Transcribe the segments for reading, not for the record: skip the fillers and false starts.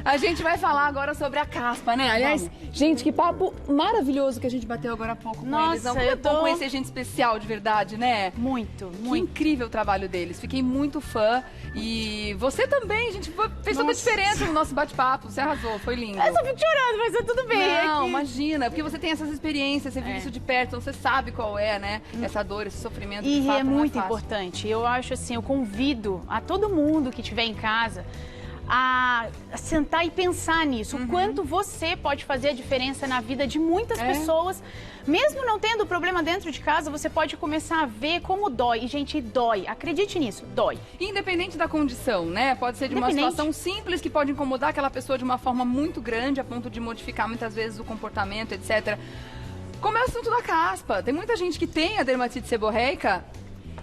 A gente vai falar agora sobre a caspa, né? Aliás, gente, que papo maravilhoso que a gente bateu agora há pouco com eles. Não, é bom conhecer gente especial de verdade, né? Muito, muito. Que incrível o trabalho deles. Fiquei muito fã. E você também, gente, fez toda a diferença no nosso bate-papo. Você arrasou, foi lindo. Eu só fico chorando, mas tá tudo bem. Não, imagina, porque você tem essas experiências, você vive isso de perto, então você sabe qual é, né? Essa dor, esse sofrimento. E de fato, é muito importante. Eu acho assim, eu convido a todo mundo que estiver em casa a sentar e pensar nisso. O quanto você pode fazer a diferença na vida de muitas pessoas. Mesmo não tendo problema dentro de casa, você pode começar a ver como dói. E, gente, dói. Acredite nisso, dói. Independente da condição, né? Pode ser de uma situação simples que pode incomodar aquela pessoa de uma forma muito grande, a ponto de modificar muitas vezes o comportamento, etc. Como é o assunto da caspa. Tem muita gente que tem a dermatite seborreica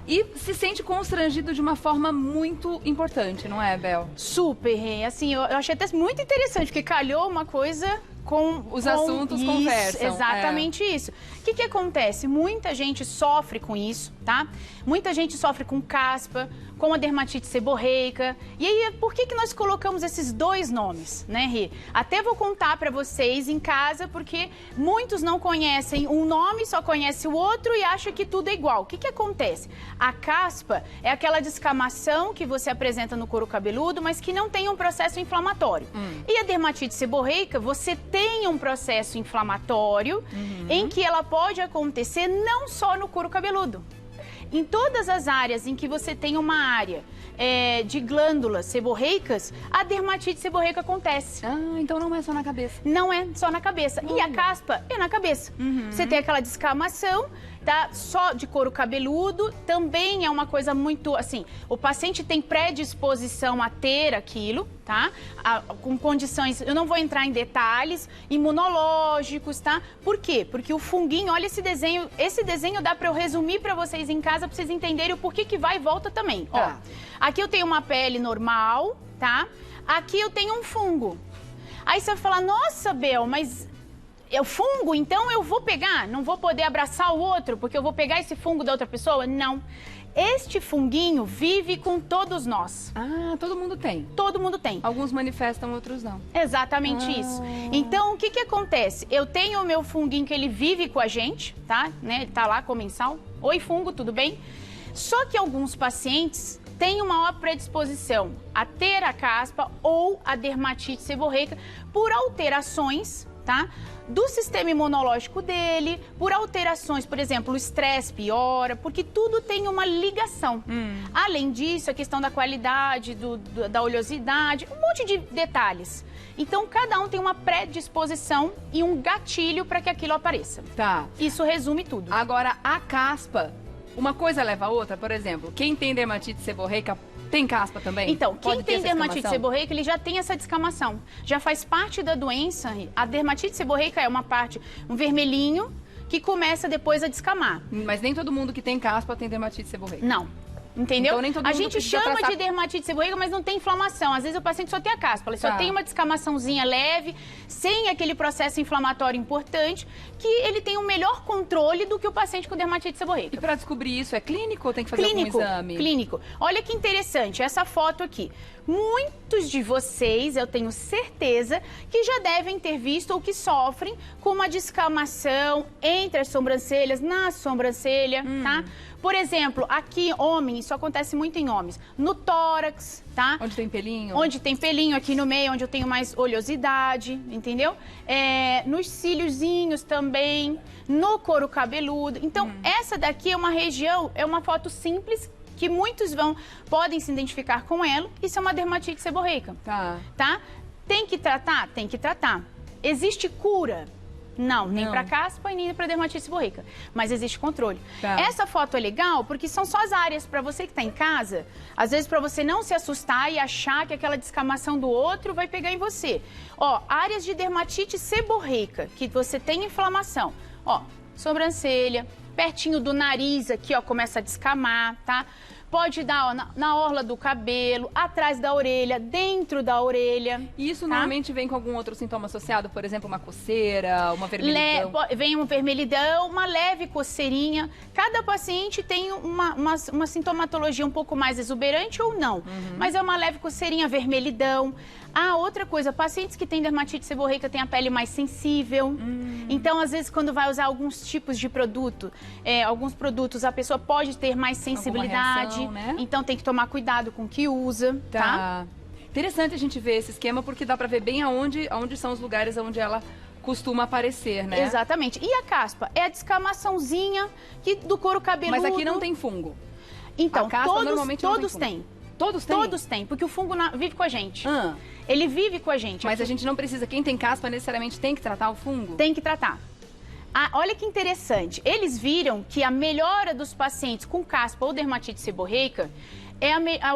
e se sente constrangido de uma forma muito importante, não é, Bel? Super, assim, eu achei até muito interessante, porque calhou uma coisa com os assuntos isso, conversam. Exatamente isso. O que acontece? Muita gente sofre com isso, tá? Muita gente sofre com caspa, com a dermatite seborreica. E aí, por que nós colocamos esses dois nomes, né, Rê? Até vou contar pra vocês em casa, porque muitos não conhecem um nome, só conhecem o outro e acham que tudo é igual. O que acontece? A caspa é aquela descamação que você apresenta no couro cabeludo, mas que não tem um processo inflamatório. E a dermatite seborreica, você tem um processo inflamatório em que ela pode acontecer não só no couro cabeludo. Em todas as áreas em que você tem uma área de glândulas seborreicas, a dermatite seborreica acontece. Ah, então não é só na cabeça. Não é só na cabeça. E a caspa é na cabeça. Você tem aquela descamação, tá? Só de couro cabeludo, também é uma coisa muito, assim, o paciente tem predisposição a ter aquilo, tá? Com condições, eu não vou entrar em detalhes, imunológicos, tá? Por quê? Porque o funguinho, olha esse desenho dá para eu resumir para vocês em casa, para vocês entenderem o porquê que vai e volta também. Tá. Ó, aqui eu tenho uma pele normal, tá? Aqui eu tenho um fungo. Aí você vai falar, nossa, Bel, mas é o fungo, então eu vou pegar? Não vou poder abraçar o outro porque eu vou pegar esse fungo da outra pessoa? Não. Este funguinho vive com todos nós. Ah, todo mundo tem. Todo mundo tem. Alguns manifestam, outros não. Exatamente isso. Então, o que acontece? Eu tenho o meu funguinho que ele vive com a gente, tá? Né? Ele tá lá comensal. Oi, fungo, tudo bem? Só que alguns pacientes têm uma maior predisposição a ter a caspa ou a dermatite seborreica por alterações, tá? Do sistema imunológico dele, por alterações, por exemplo, o estresse piora, porque tudo tem uma ligação. Além disso, a questão da qualidade, da oleosidade, um monte de detalhes. Então, cada um tem uma predisposição e um gatilho para que aquilo apareça. Tá. Isso resume tudo. Agora, a caspa, uma coisa leva a outra, por exemplo, quem tem dermatite seborreica tem caspa também? Então, quem tem dermatite seborreica, ele já tem essa descamação. Já faz parte da doença. A dermatite seborreica é uma parte, um vermelhinho, que começa depois a descamar. Mas nem todo mundo que tem caspa tem dermatite seborreica. Não. Entendeu? Então, nem todo a mundo gente chama de dermatite seborreica, mas não tem inflamação. Às vezes o paciente só tem a caspa, ele só tem uma descamaçãozinha leve, sem aquele processo inflamatório importante, que ele tem um melhor controle do que o paciente com dermatite seborreica. E para descobrir isso, é clínico ou tem que fazer algum exame? Clínico. Olha que interessante, essa foto aqui. Muitos de vocês, eu tenho certeza, que já devem ter visto ou que sofrem com uma descamação entre as sobrancelhas, na sobrancelha, tá? Por exemplo, aqui, homem, isso acontece muito em homens, no tórax, tá? Onde tem pelinho? Onde tem pelinho, aqui no meio, onde eu tenho mais oleosidade, entendeu? Nos cíliozinhos também, no couro cabeludo. Então, essa daqui é uma região, é uma foto simples, que muitos podem se identificar com ela. Isso é uma dermatite seborreica, tá? Tem que tratar? Tem que tratar. Existe cura? Não, nem para caspa e nem para dermatite seborreica, mas existe controle. Essa foto é legal porque são só as áreas para você que está em casa, às vezes para você não se assustar e achar que aquela descamação do outro vai pegar em você. Ó, áreas de dermatite seborreica, que você tem inflamação, ó, sobrancelha, pertinho do nariz aqui, ó, começa a descamar, tá? pode dar na orla do cabelo, atrás da orelha, dentro da orelha. E isso normalmente vem com algum outro sintoma associado? Por exemplo, uma coceira, uma vermelhidão? Vem uma vermelhidão, uma leve coceirinha. Cada paciente tem uma sintomatologia um pouco mais exuberante ou não. Mas é uma leve coceirinha, vermelhidão. Outra coisa, pacientes que têm dermatite seborreica têm a pele mais sensível. Então, às vezes, quando vai usar alguns tipos de produto, alguns produtos, a pessoa pode ter mais sensibilidade. Reação, né? Então, tem que tomar cuidado com o que usa, tá? Interessante a gente ver esse esquema, porque dá pra ver bem aonde são os lugares onde ela costuma aparecer, né? Exatamente. E a caspa? É a descamaçãozinha do couro cabeludo. Mas aqui não tem fungo. Então, a caspa, normalmente todos não têm. Todos têm? Todos têm, porque o fungo vive com a gente. Ele vive com a gente. Mas a gente não precisa, quem tem caspa necessariamente tem que tratar o fungo? Tem que tratar. Olha que interessante, eles viram que a melhora dos pacientes com caspa ou dermatite seborreica é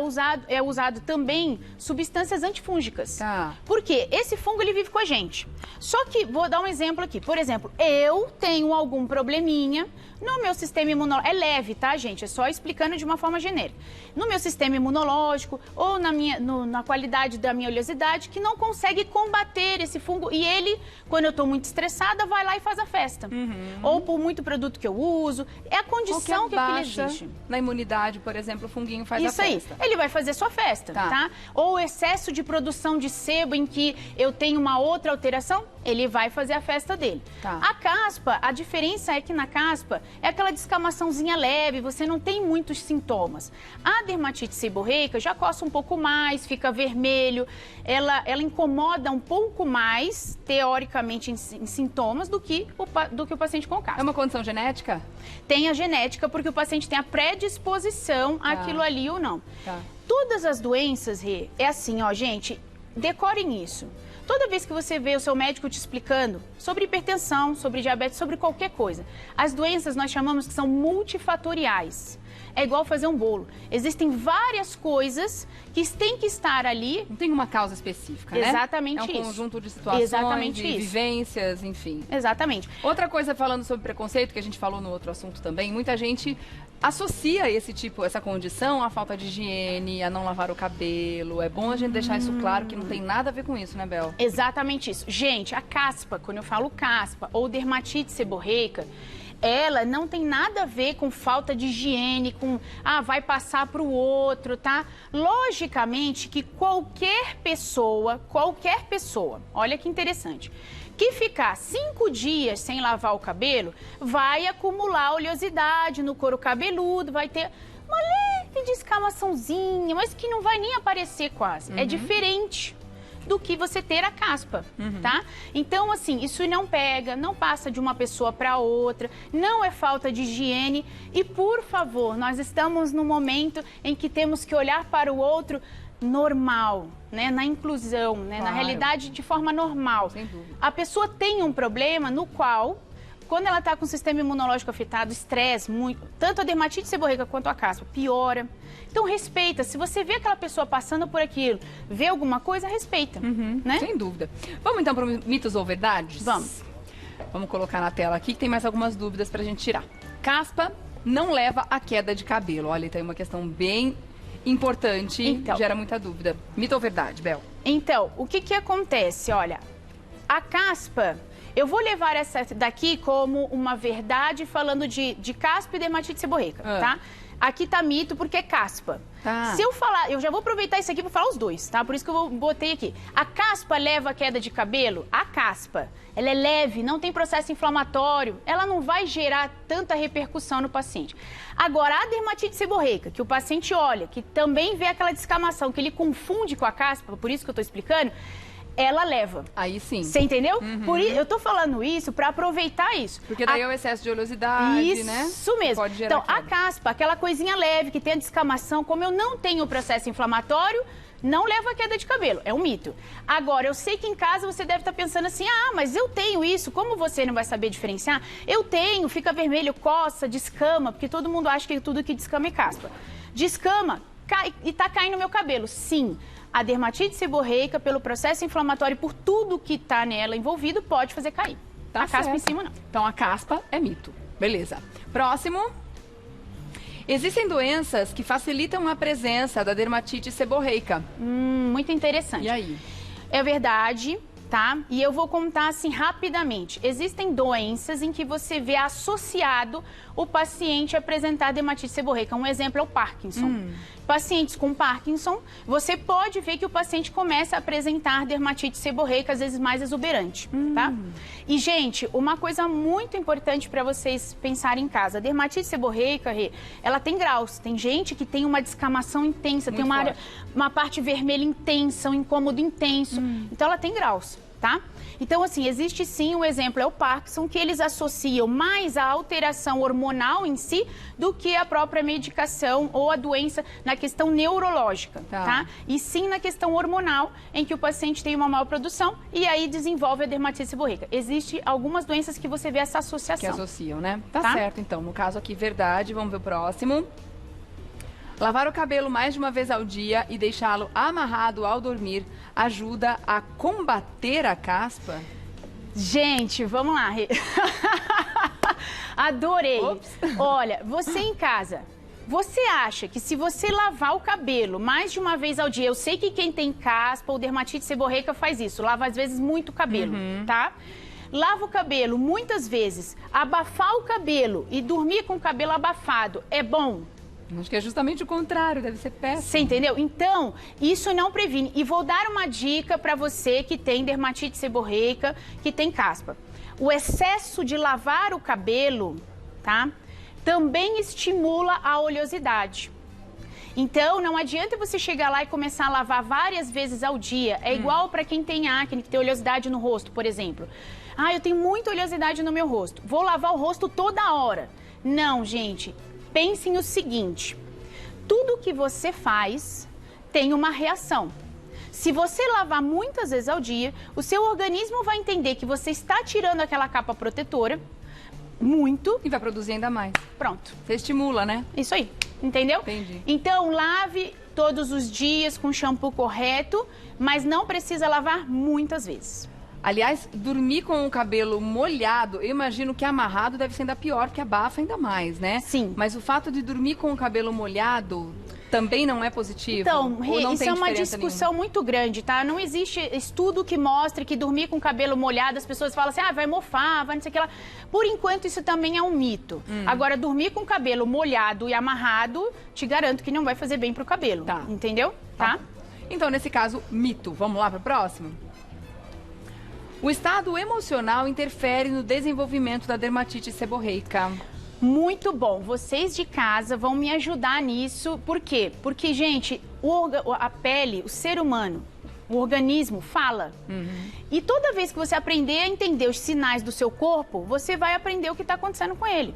usado também substâncias antifúngicas. Porque esse fungo ele vive com a gente. Só que, vou dar um exemplo aqui. Por exemplo, eu tenho algum probleminha no meu sistema imunológico. É leve, tá, gente? É só explicando de uma forma genérica. No meu sistema imunológico ou na qualidade da minha oleosidade, que não consegue combater esse fungo. E ele, quando eu tô muito estressada, vai lá e faz a festa. Ou por muito produto que eu uso. É a condição que aquilo existe. Na imunidade, por exemplo, o funguinho faz a festa. Isso aí. Ele vai fazer sua festa, tá? Ou excesso de produção de sebo em que eu tenho uma outra alteração, ele vai fazer a festa dele. A caspa, a diferença é que na caspa é aquela descamaçãozinha leve, você não tem muitos sintomas. A dermatite seborreica já coça um pouco mais, fica vermelho, ela incomoda um pouco mais, teoricamente, em sintomas do que o paciente com caspa. É uma condição genética? Tem a genética, porque o paciente tem a predisposição àquilo ali ou não. Todas as doenças, Rê, é assim, ó, gente, decorem isso. Toda vez que você vê o seu médico te explicando sobre hipertensão, sobre diabetes, sobre qualquer coisa, as doenças nós chamamos que são multifatoriais. É igual fazer um bolo. Existem várias coisas que têm que estar ali. Não tem uma causa específica, né? Exatamente isso. É um conjunto de situações, de vivências, enfim. Exatamente. Outra coisa, falando sobre preconceito, que a gente falou no outro assunto também, muita gente associa essa condição à falta de higiene, a não lavar o cabelo. É bom a gente deixar isso claro, que não tem nada a ver com isso, né, Bel? Exatamente isso. Gente, a caspa, quando eu falo caspa ou dermatite seborreica, ela não tem nada a ver com falta de higiene, com, vai passar para o outro, tá? Logicamente que qualquer pessoa, olha que interessante, que ficar 5 dias sem lavar o cabelo, vai acumular oleosidade no couro cabeludo, vai ter uma leve descamaçãozinha, mas que não vai nem aparecer quase. É diferente do que você ter a caspa, tá? Então, assim, isso não pega, não passa de uma pessoa para outra, não é falta de higiene. E, por favor, nós estamos num momento em que temos que olhar para o outro normal, né? Na inclusão, né? Claro. Na realidade, de forma normal. Sem dúvida. A pessoa tem um problema no qual, quando ela está com o sistema imunológico afetado, estresse muito, tanto a dermatite seborreica quanto a caspa, piora. Então, respeita. Se você vê aquela pessoa passando por aquilo, vê alguma coisa, respeita, né? Sem dúvida. Vamos então para mitos ou verdades? Vamos. Vamos colocar na tela aqui que tem mais algumas dúvidas para a gente tirar. Caspa não leva à queda de cabelo. Olha, tem uma questão bem importante, então, gera muita dúvida. Mito ou verdade, Bel? Então, o que acontece? Olha, a caspa, eu vou levar essa daqui como uma verdade falando de caspa e dermatite seborreica, tá? Aqui tá mito porque é caspa. Se eu falar, eu já vou aproveitar isso aqui para falar os dois, tá? Por isso que eu botei aqui. A caspa leva a queda de cabelo? A caspa, ela é leve, não tem processo inflamatório, ela não vai gerar tanta repercussão no paciente. Agora, a dermatite seborreica, que o paciente olha, que também vê aquela descamação, que ele confunde com a caspa, por isso que eu tô explicando, ela leva. Aí sim. Você entendeu? Por isso, eu tô falando isso para aproveitar isso. Porque daí é o excesso de oleosidade, né? Isso mesmo. Pode gerar então, a caspa, aquela coisinha leve que tem a descamação, como eu não tenho o processo inflamatório, não leva a queda de cabelo. É um mito. Agora, eu sei que em casa você deve estar pensando assim, mas eu tenho isso, como você não vai saber diferenciar? Eu tenho, fica vermelho, coça, descama, porque todo mundo acha que tudo que descama é caspa. Descama, cai, e tá caindo no meu cabelo. Sim. A dermatite seborreica, pelo processo inflamatório e por tudo que está nela envolvido, pode fazer cair. A caspa em cima, não. Então, a caspa é mito. Beleza. Próximo. Existem doenças que facilitam a presença da dermatite seborreica. Muito interessante. E aí? É verdade, tá? E eu vou contar assim rapidamente. Existem doenças em que você vê associado o paciente a apresentar dermatite seborreica. Um exemplo é o Parkinson. Pacientes com Parkinson, você pode ver que o paciente começa a apresentar dermatite seborreica, às vezes mais exuberante, tá? E, gente, uma coisa muito importante para vocês pensarem em casa. A dermatite seborreica, ela tem graus. Tem gente que tem uma descamação intensa, muito tem forte. uma parte vermelha intensa, um incômodo intenso. Então, ela tem graus, tá? Então, assim, existe sim, um exemplo é o Parkinson, que eles associam mais a alteração hormonal em si do que a própria medicação ou a doença na questão neurológica, tá? E sim na questão hormonal, em que o paciente tem uma maior produção e aí desenvolve a dermatite seborreica. Existem algumas doenças que você vê essa associação. Que associam, né? Tá certo, então. No caso aqui, verdade. Vamos ver o próximo. Lavar o cabelo mais de uma vez ao dia e deixá-lo amarrado ao dormir ajuda a combater a caspa? Gente, vamos lá. Adorei. Ops. Olha, você em casa, você acha que se você lavar o cabelo mais de uma vez ao dia, eu sei que quem tem caspa ou dermatite seborreica faz isso, lava às vezes muito o cabelo, tá? Lava o cabelo muitas vezes, abafar o cabelo e dormir com o cabelo abafado é bom? Acho que é justamente o contrário, deve ser péssimo. Você entendeu? Então, isso não previne. E vou dar uma dica para você que tem dermatite seborreica, que tem caspa. O excesso de lavar o cabelo, tá? Também estimula a oleosidade. Então, não adianta você chegar lá e começar a lavar várias vezes ao dia. É igual para quem tem acne, que tem oleosidade no rosto, por exemplo. Ah, eu tenho muita oleosidade no meu rosto. Vou lavar o rosto toda hora. Não, gente. Pensem o seguinte, tudo que você faz tem uma reação. Se você lavar muitas vezes ao dia, o seu organismo vai entender que você está tirando aquela capa protetora, muito. E vai produzir ainda mais. Pronto. Você estimula, né? Isso aí, entendeu? Entendi. Então, lave todos os dias com o shampoo correto, mas não precisa lavar muitas vezes. Aliás, dormir com o cabelo molhado, eu imagino que amarrado deve ser ainda pior, porque abafa ainda mais, né? Sim. Mas o fato de dormir com o cabelo molhado também não é positivo? Então, isso é uma nenhuma? discussão muito grande, tá? Não existe estudo que mostre que dormir com o cabelo molhado, as pessoas falam assim, ah, vai mofar, vai não sei o que lá. Por enquanto, isso também é um mito. Agora, dormir com o cabelo molhado e amarrado, te garanto que não vai fazer bem pro cabelo. Tá. Entendeu? Tá? Então, nesse caso, mito. Vamos lá pro próximo? O estado emocional interfere no desenvolvimento da dermatite seborreica. Muito bom. Vocês de casa vão me ajudar nisso. Por quê? Porque, gente, a pele, o ser humano, o organismo fala. E toda vez que você aprender a entender os sinais do seu corpo, você vai aprender o que está acontecendo com ele.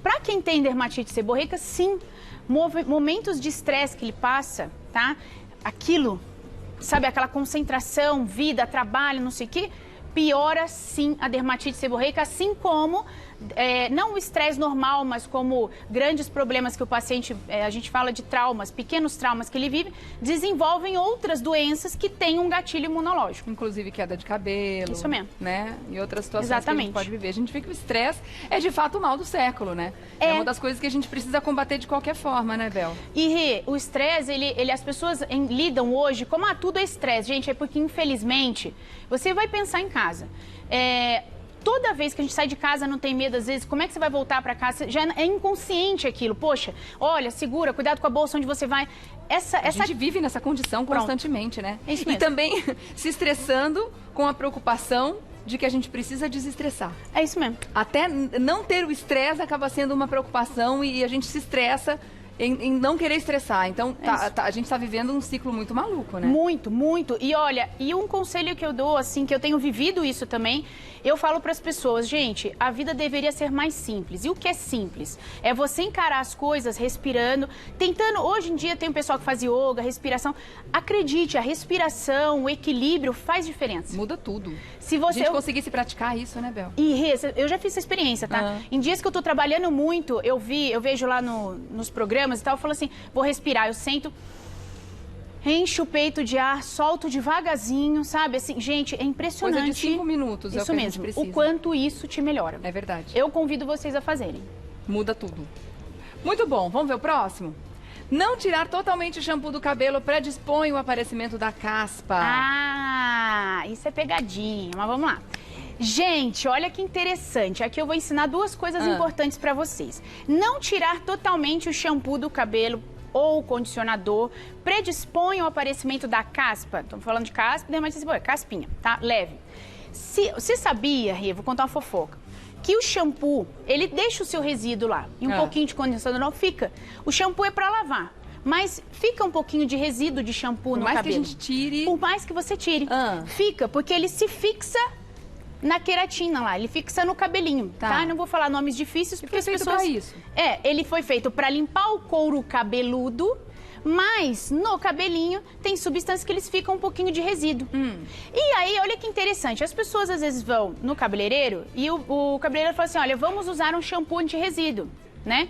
Para quem tem dermatite seborreica, sim, momentos de estresse que ele passa, tá? Aquilo, sabe, aquela concentração, vida, trabalho, não sei o quê, piora sim a dermatite seborreica, assim como, não o estresse normal, mas como grandes problemas que o paciente, a gente fala de traumas, pequenos traumas que ele vive, desenvolvem outras doenças que têm um gatilho imunológico. Inclusive queda de cabelo. Isso mesmo. Né? E outras situações Exatamente. que a gente pode viver. A gente vê que o estresse é de fato o mal do século, né? É uma das coisas que a gente precisa combater de qualquer forma, né, Bel? E o estresse, as pessoas lidam hoje como tudo é estresse. Gente, é porque infelizmente, você vai pensar em casa. Toda vez que a gente sai de casa, não tem medo, às vezes, como é que você vai voltar para casa? Já é inconsciente aquilo. Poxa, olha, segura, cuidado com a bolsa onde você vai. A gente vive nessa condição constantemente, né? É isso mesmo. E também se estressando com a preocupação de que a gente precisa desestressar. É isso mesmo. Até não ter o estresse acaba sendo uma preocupação e a gente se estressa em não querer estressar. Então, a gente está vivendo um ciclo muito maluco, né? Muito, muito. E olha, e um conselho que eu dou, assim, que eu tenho vivido isso também, eu falo para as pessoas, gente, a vida deveria ser mais simples. E o que é simples? É você encarar as coisas respirando, tentando... Hoje em dia tem um pessoal que faz yoga, respiração. Acredite, a respiração, o equilíbrio faz diferença. Muda tudo. Se você... A gente conseguisse praticar isso, né, Bel? E, eu já fiz essa experiência, tá? Em dias que eu tô trabalhando muito, eu vejo lá nos programas e tal, eu falo assim, vou respirar, eu sento, encho o peito de ar, solto devagarzinho, sabe? Assim, gente, é impressionante. Coisa de 5 minutos, isso é o que mesmo, a gente precisa. o quanto isso te melhora. É verdade. Eu convido vocês a fazerem. Muda tudo. Muito bom, vamos ver o próximo? Não tirar totalmente o shampoo do cabelo predispõe o aparecimento da caspa. Ah, isso é pegadinha, mas vamos lá. Gente, olha que interessante. Aqui eu vou ensinar duas coisas importantes para vocês. Não tirar totalmente o shampoo do cabelo ou o condicionador predispõe ao aparecimento da caspa. Estamos falando de caspa, dermatite seborreica, caspinha, tá? Leve. Você sabia, Rê, vou contar uma fofoca, que o shampoo, ele deixa o seu resíduo lá. E um pouquinho de condicionador não fica. O shampoo é para lavar. Mas fica um pouquinho de resíduo de shampoo no cabelo. Por mais que a gente tire... Por mais que você tire. Fica, porque ele se fixa na queratina lá. Ele fixa no cabelinho, tá? Não vou falar nomes difíceis, porque as pessoas... Pra isso. Ele foi feito para limpar o couro cabeludo, mas no cabelinho tem substâncias que eles ficam um pouquinho de resíduo. E aí, olha que interessante, as pessoas às vezes vão no cabeleireiro e o cabeleireiro fala assim, olha, vamos usar um shampoo anti-resíduo, né?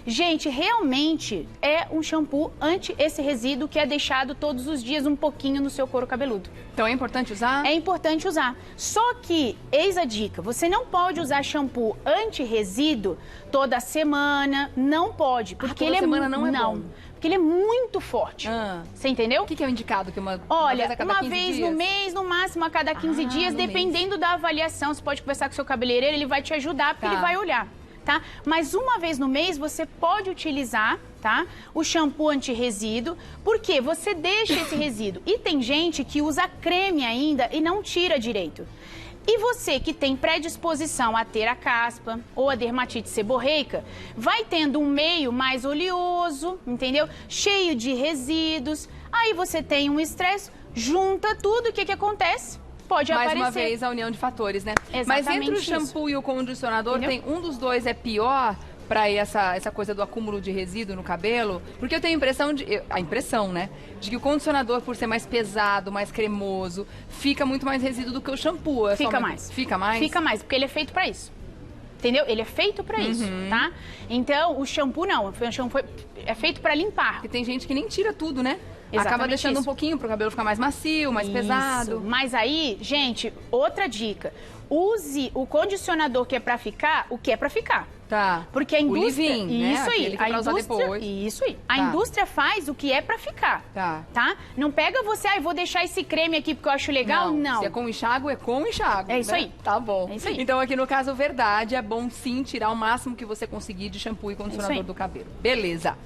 Gente, realmente é um shampoo anti esse resíduo que é deixado todos os dias um pouquinho no seu couro cabeludo. Então é importante usar? É importante usar. Só que, eis a dica, você não pode usar shampoo anti-resíduo toda semana, não pode. Porque toda semana não é bom. Porque ele é muito forte. Você entendeu? O que é o indicado? Que Olha, uma vez no mês, no máximo a cada 15 dias, dependendo da avaliação. Você pode conversar com o seu cabeleireiro, ele vai te ajudar, porque ele vai olhar. Tá? Mas uma vez no mês você pode utilizar, tá? O shampoo anti-resíduo, porque você deixa esse resíduo. E tem gente que usa creme ainda e não tira direito. E você que tem predisposição a ter a caspa ou a dermatite seborreica, vai tendo um meio mais oleoso, entendeu? Cheio de resíduos. Aí você tem um estresse, junta tudo, o que acontece? Pode aparecer. Mais uma vez, a união de fatores, né? Exatamente. Mas entre o shampoo e o condicionador, tem um dos dois é pior para essa coisa do acúmulo de resíduo no cabelo? Porque eu tenho a impressão, né? De que o condicionador, por ser mais pesado, mais cremoso, fica muito mais resíduo do que o shampoo. Fica mais. Fica mais? Fica mais, porque ele é feito para isso. Entendeu? Ele é feito para isso, tá? Então, o shampoo não. O shampoo é feito para limpar. Porque tem gente que nem tira tudo, né? Exatamente. Acaba deixando um pouquinho pro cabelo ficar mais macio, mais pesado. Mas aí, gente, outra dica. Use o condicionador que é pra ficar, o que é pra ficar. Tá. Porque a indústria... O leave-in, isso aí. A indústria... Isso aí. A indústria faz o que é pra ficar. Tá? Não pega você, vou deixar esse creme aqui porque eu acho legal. Não. Se é com enxágue, é com enxágue. É isso aí. Tá bom. É isso aí. Então, aqui no caso, verdade, é bom sim tirar o máximo que você conseguir de shampoo e condicionador do cabelo. Beleza.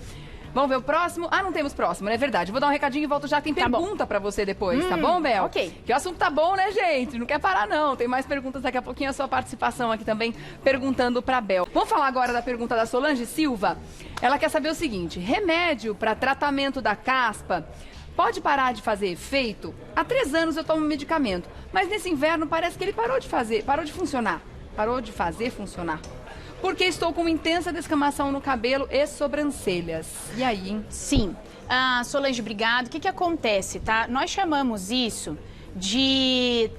Vamos ver o próximo? Não temos próximo, não é verdade. Vou dar um recadinho e volto já. Tem pergunta pra você depois, tá bom, Bel? Ok. Que o assunto tá bom, né, gente? Não quer parar, não. Tem mais perguntas daqui a pouquinho. A sua participação aqui também, perguntando pra Bel. Vamos falar agora da pergunta da Solange Silva. Ela quer saber o seguinte. Remédio pra tratamento da caspa pode parar de fazer efeito? Há 3 anos eu tomo medicamento, mas nesse inverno parece que ele parou de funcionar. Parou de fazer funcionar. Porque estou com intensa descamação no cabelo e sobrancelhas. E aí, hein? Sim. Solange, obrigado. O que acontece, tá? Nós chamamos isso de...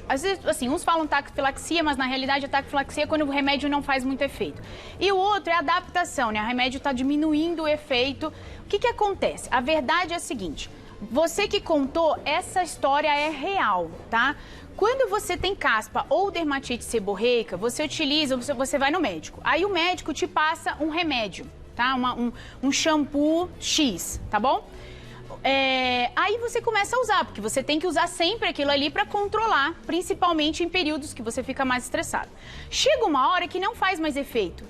às vezes, assim, uns falam taquifilaxia, mas na realidade a taquifilaxia é quando o remédio não faz muito efeito. E o outro é a adaptação, né? O remédio está diminuindo o efeito. O que acontece? A verdade é a seguinte. Você que contou, essa história é real, tá? Quando você tem caspa ou dermatite seborreica, você vai no médico. Aí o médico te passa um remédio, tá? Um shampoo X, tá bom? Aí você começa a usar, porque você tem que usar sempre aquilo ali para controlar, principalmente em períodos que você fica mais estressado. Chega uma hora que não faz mais efeito.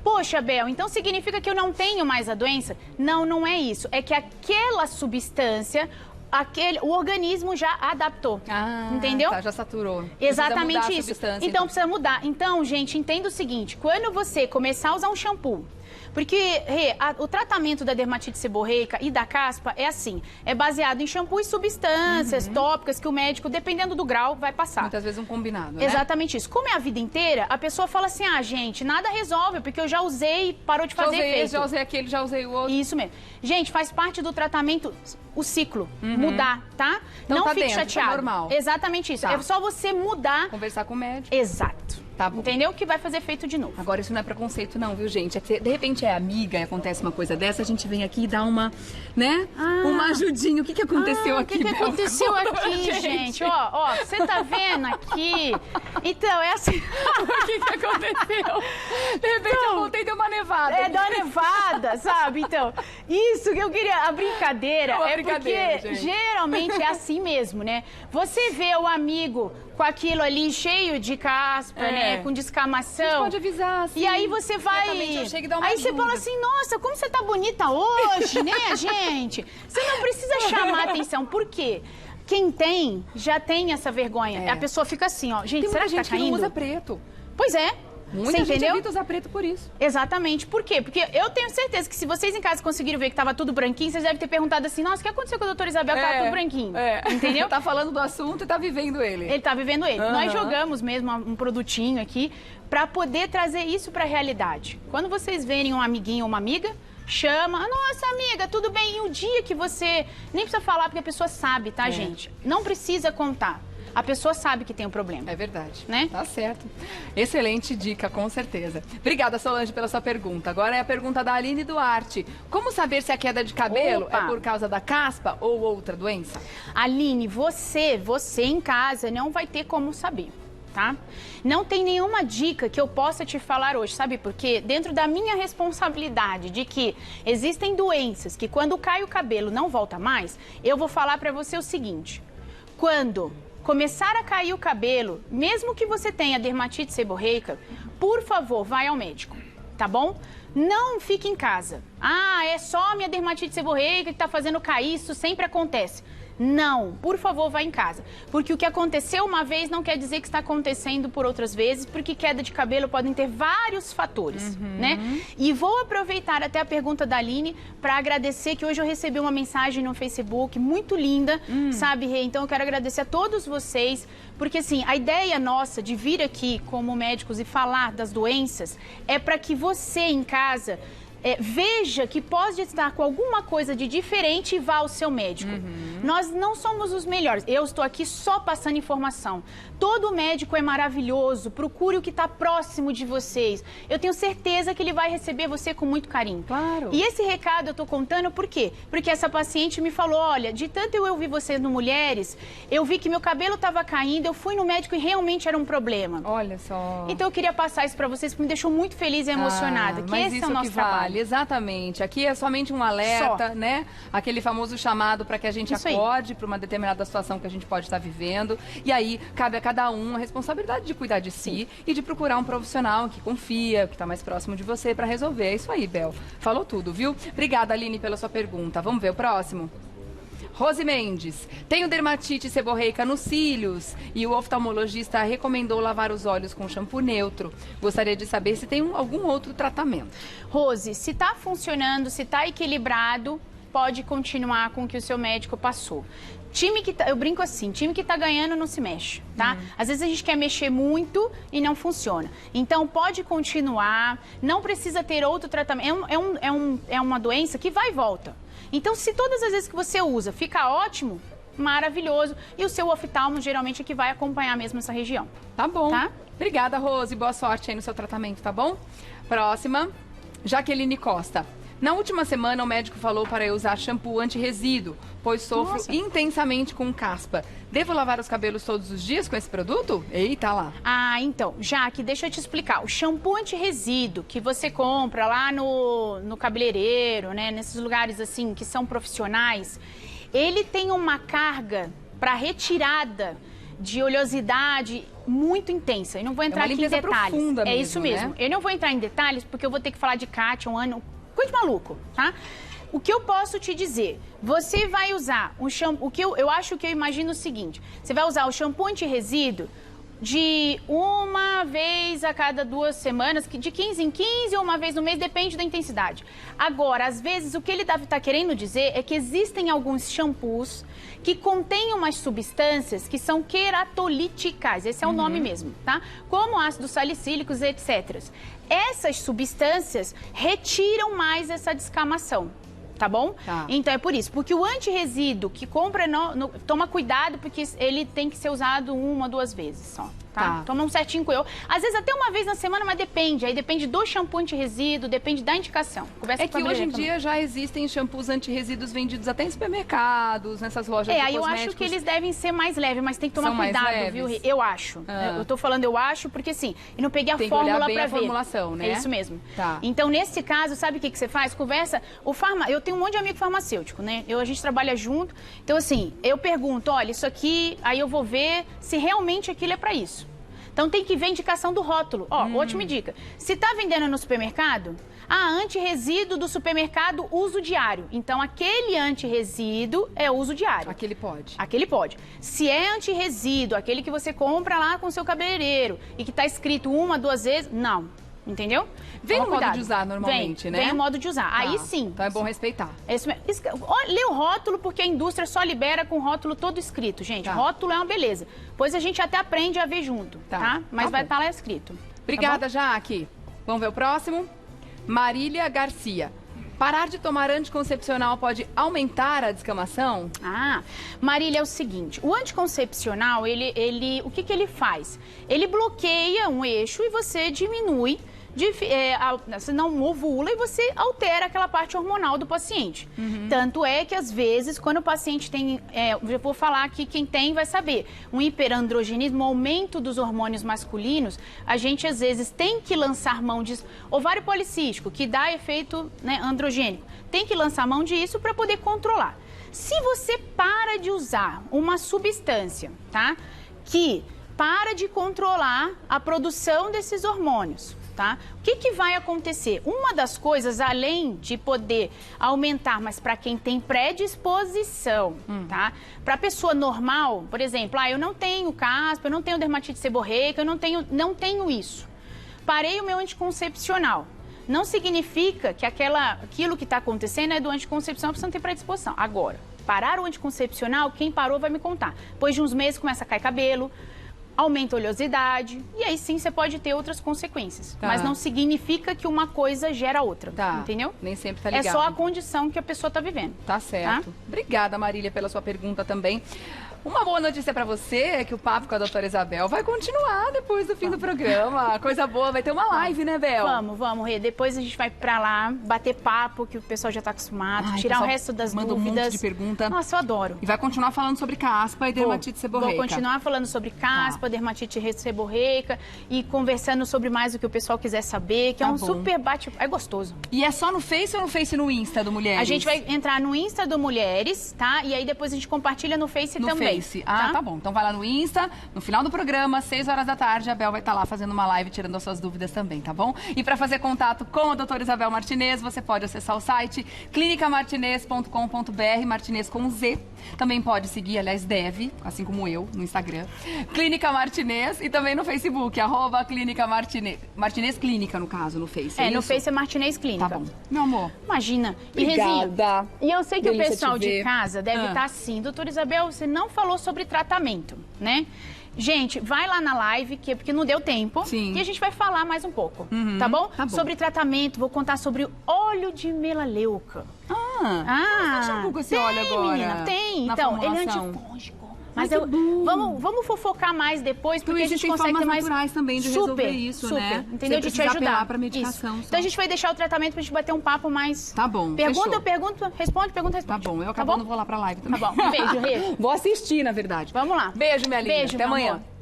Poxa, Bel, então significa que eu não tenho mais a doença? Não, não é isso. É que aquela substância... o organismo já adaptou, entendeu? Já saturou. Exatamente isso. Então precisa mudar. Então, gente, entenda o seguinte, quando você começar a usar um shampoo, porque o tratamento da dermatite seborreica e da caspa é assim, é baseado em shampoo e substâncias tópicas que o médico, dependendo do grau, vai passar. Muitas vezes um combinado, né? Exatamente isso. Como é a vida inteira, a pessoa fala assim, gente, nada resolve, porque eu já usei e parou de fazer efeito. Já usei aquele, já usei o outro. Isso mesmo. Gente, faz parte do tratamento o ciclo, mudar, tá? Então não tá fique dentro, chateado. tá normal. Exatamente isso. Tá. É só você mudar. Conversar com o médico. Exato. Tá bom. Entendeu? Que vai fazer efeito de novo. Agora, isso não é preconceito não, viu, gente? De repente é amiga e acontece uma coisa dessa, a gente vem aqui e dá uma, né? Uma ajudinha. O que aconteceu aqui, Bel? O que aconteceu aqui, gente? Ó, você tá vendo aqui? Então, é assim... O que aconteceu? De repente eu voltei e deu uma nevada. Deu uma nevada, sabe? Então, isso que eu queria... A brincadeira porque gente. Geralmente é assim mesmo, né? Você vê o amigo com aquilo ali cheio de caspa, né? Com descamação. A gente pode avisar, assim. E aí você vai... Eu chego e dá uma aí ajuda. você fala assim, nossa, como você tá bonita hoje, né, gente? Você não precisa chamar atenção. Por quê? Quem tem, já tem essa vergonha. A pessoa fica assim, ó. Gente, tem será muita que gente tá caindo? que não usa preto. Pois é. Muita gente evita usar preto por isso. Exatamente. Por quê? Porque eu tenho certeza que se vocês em casa conseguiram ver que tava tudo branquinho, vocês devem ter perguntado assim, nossa, o que aconteceu com a doutora Isabel que tava tudo branquinho? Entendeu? Tá falando do assunto e tá vivendo ele. Ele tá vivendo ele. Nós jogamos mesmo um produtinho aqui pra poder trazer isso pra realidade. Quando vocês verem um amiguinho ou uma amiga, chama, nossa amiga, tudo bem? E o dia que você... Nem precisa falar porque a pessoa sabe, tá, gente? Não precisa contar. A pessoa sabe que tem um problema. É verdade. Né? Tá certo. Excelente dica, com certeza. Obrigada, Solange, pela sua pergunta. Agora é a pergunta da Aline Duarte. Como saber se a queda de cabelo é por causa da caspa ou outra doença? Aline, você em casa não vai ter como saber. Tá? Não tem nenhuma dica que eu possa te falar hoje, sabe por quê? Dentro da minha responsabilidade de que existem doenças que quando cai o cabelo não volta mais, eu vou falar pra você o seguinte: quando começar a cair o cabelo, mesmo que você tenha dermatite seborreica, por favor, vai ao médico, tá bom? Não fique em casa. Ah, é só minha dermatite seborreica que tá fazendo cair, isso sempre acontece. Não, por favor, vá em casa. Porque o que aconteceu uma vez não quer dizer que está acontecendo por outras vezes, porque queda de cabelo podem ter vários fatores, né? E vou aproveitar até a pergunta da Aline para agradecer que hoje eu recebi uma mensagem no Facebook muito linda, sabe, Rê? Então eu quero agradecer a todos vocês, porque assim, a ideia nossa de vir aqui como médicos e falar das doenças é para que você em casa veja que pode estar com alguma coisa de diferente e vá ao seu médico. Nós não somos os melhores. Eu estou aqui só passando informação. Todo médico é maravilhoso. Procure o que está próximo de vocês. Eu tenho certeza que ele vai receber você com muito carinho. Claro. E esse recado eu estou contando por quê? Porque essa paciente me falou, olha, de tanto eu ouvir você no Mulheres, eu vi que meu cabelo estava caindo, eu fui no médico e realmente era um problema. Olha só. Então eu queria passar isso para vocês, porque me deixou muito feliz e emocionada. Que esse é o nosso trabalho. Exatamente. Aqui é somente um alerta, né? Aquele famoso chamado para que a gente acorde para uma determinada situação que a gente pode estar vivendo. E aí, cabe a cada um a responsabilidade de cuidar de si e de procurar um profissional que confia, que está mais próximo de você para resolver. É isso aí, Bel. Falou tudo, viu? Obrigada, Aline, pela sua pergunta. Vamos ver o próximo? Rose Mendes, tenho dermatite seborreica nos cílios e o oftalmologista recomendou lavar os olhos com shampoo neutro. Gostaria de saber se tem algum outro tratamento. Rose, se está funcionando, se está equilibrado, pode continuar com o que o seu médico passou. Time que eu brinco assim, time que tá ganhando não se mexe, tá? Às vezes a gente quer mexer muito e não funciona. Então pode continuar, não precisa ter outro tratamento. É uma doença que vai e volta. Então, se todas as vezes que você usa fica ótimo, maravilhoso. E o seu oftalmo geralmente é que vai acompanhar mesmo essa região. Tá bom. Tá? Obrigada, Rose. Boa sorte aí no seu tratamento, tá bom? Próxima, Jaqueline Costa. Na última semana, o médico falou para eu usar shampoo anti-resíduo, pois sofro intensamente com caspa. Devo lavar os cabelos todos os dias com esse produto? Eita lá. Ah, então, Jaque, deixa eu te explicar. O shampoo anti-resíduo que você compra lá no cabeleireiro, né, nesses lugares assim que são profissionais, ele tem uma carga para retirada de oleosidade muito intensa. Eu não vou entrar aqui em detalhes. É isso mesmo. Né? Eu não vou entrar em detalhes porque eu vou ter que falar de Kátia, coisa de maluco, tá? O que eu posso te dizer? Você vai usar um shampoo... Eu acho que eu imagino o seguinte. Você vai usar o shampoo anti-resíduo de uma vez a cada 2 semanas, de 15 em 15 ou uma vez no mês, depende da intensidade. Agora, às vezes, o que ele deve estar querendo dizer é que existem alguns shampoos que contêm umas substâncias que são queratolíticas, esse é o nome mesmo, tá? Como ácidos salicílicos, etc. Essas substâncias retiram mais essa descamação. tá bom? Tá. Então é por isso, porque o antirresíduo que compra, toma cuidado, porque ele tem que ser usado 1 ou 2 vezes só. Tá? Toma um certinho com eu. Às vezes até uma vez na semana, mas depende. Aí depende do shampoo anti-resíduo, depende da indicação. Conversa é que hoje em dia já existem shampoos anti-resíduos vendidos até em supermercados, nessas lojas de aí cosméticos. eu acho que eles devem ser mais leves, mas tem que tomar cuidado, viu? Eu acho. Eu tô falando eu acho, porque assim, eu não peguei a fórmula pra ver. A formulação, né? É isso mesmo. Tá. Então, nesse caso, sabe o que você faz? Conversa. Eu tenho um monte de amigo farmacêutico, né? A gente trabalha junto. Então, assim, eu pergunto, olha, isso aqui, aí eu vou ver se realmente aquilo é pra isso. Então tem que ver a indicação do rótulo. Ó, ótima dica. Se tá vendendo no supermercado, anti-resíduo do supermercado, uso diário. Então aquele anti-resíduo é uso diário. Aquele pode. Aquele pode. Se é anti-resíduo, aquele que você compra lá com o seu cabeleireiro e que tá escrito 1 ou 2 vezes, não. Entendeu? Vem o modo de usar normalmente, né? Vem o modo de usar. Aí sim. Então é bom respeitar. Lê o rótulo, porque a indústria só libera com o rótulo todo escrito, gente. Rótulo é uma beleza. Pois a gente até aprende a ver junto, tá? Mas vai estar lá escrito. Obrigada, Jaque. Vamos ver o próximo? Marília Garcia. Parar de tomar anticoncepcional pode aumentar a descamação? Marília, é o seguinte, o anticoncepcional, o que ele faz? Ele bloqueia um eixo e você diminui, você não ovula e você altera aquela parte hormonal do paciente. Tanto é que, às vezes, quando o paciente tem, eu vou falar aqui, quem tem vai saber, um hiperandrogenismo, um aumento dos hormônios masculinos, a gente, às vezes, tem que lançar mão de ovário policístico, que dá efeito, né, androgênico. Tem que lançar mão disso para poder controlar. Se você para de usar uma substância, tá, que para de controlar a produção desses hormônios, tá? O que vai acontecer? Uma das coisas, além de poder aumentar, mas para quem tem predisposição, tá? Para pessoa normal, por exemplo, eu não tenho caspa, eu não tenho dermatite seborreica, eu não tenho isso. Parei o meu anticoncepcional. Não significa que aquilo que está acontecendo é do anticoncepcional, porque você não tem predisposição. Agora, parar o anticoncepcional, quem parou vai me contar. Depois de uns meses começa a cair cabelo, aumenta a oleosidade, e aí sim você pode ter outras consequências. Mas não significa que uma coisa gera outra, entendeu? Nem sempre tá ligado. É só a condição que a pessoa tá vivendo. Tá certo. Tá? Obrigada, Marília, pela sua pergunta também. Uma boa notícia pra você é que o papo com a doutora Isabel vai continuar depois do fim do programa. Coisa boa, vai ter uma live, né, Bel? Vamos, Rê. Depois a gente vai pra lá, bater papo, que o pessoal já tá acostumado, tirar o resto das dúvidas. Manda um monte de pergunta. Nossa, eu adoro. E vai continuar falando sobre caspa e dermatite seborreica. Vou continuar falando sobre caspa, dermatite seborreica e conversando sobre mais o que o pessoal quiser saber, que é um super bate... É gostoso. E é só no Face ou no Face e no Insta do Mulheres? A gente vai entrar no Insta do Mulheres, tá? E aí depois a gente compartilha no Face também. Tá bom. Então vai lá no Insta, no final do programa, 6 horas da tarde, a Bel vai estar lá fazendo uma live, tirando as suas dúvidas também, tá bom? E para fazer contato com a doutora Isabel Martinez, você pode acessar o site clinicamartinez.com.br, Martinez com Z. Também pode seguir, aliás, deve, assim como eu, no Instagram, Clínica Martinez, e também no Facebook, @Clínica Martinez. Martinez Clínica, no caso, no Face. No Face é Martinez Clínica. Tá bom. Meu amor. Imagina. Obrigada. E eu sei que o pessoal de casa deve estar assim, doutora Isabel, você não falou sobre tratamento, né? Gente, vai lá na live, porque não deu tempo. Sim. E a gente vai falar mais um pouco, tá bom? Sobre tratamento, vou contar sobre o óleo de melaleuca. Você shampoo com esse óleo agora? Menina, tem. Então, ele é antifúngico. Mas vamos fofocar mais depois, porque a gente consegue ter mais naturais também de resolver isso, né? Entendeu? De te ajudar. Pra medicação. Então a gente vai deixar o tratamento pra gente bater um papo mais. Tá bom. Pergunta, responde. Tá bom. Eu acabando vou lá pra live também. Tá bom. Um beijo, Rê. Vou assistir, na verdade. Vamos lá. Beijo, minha linda. Beijo, até amanhã. Amor.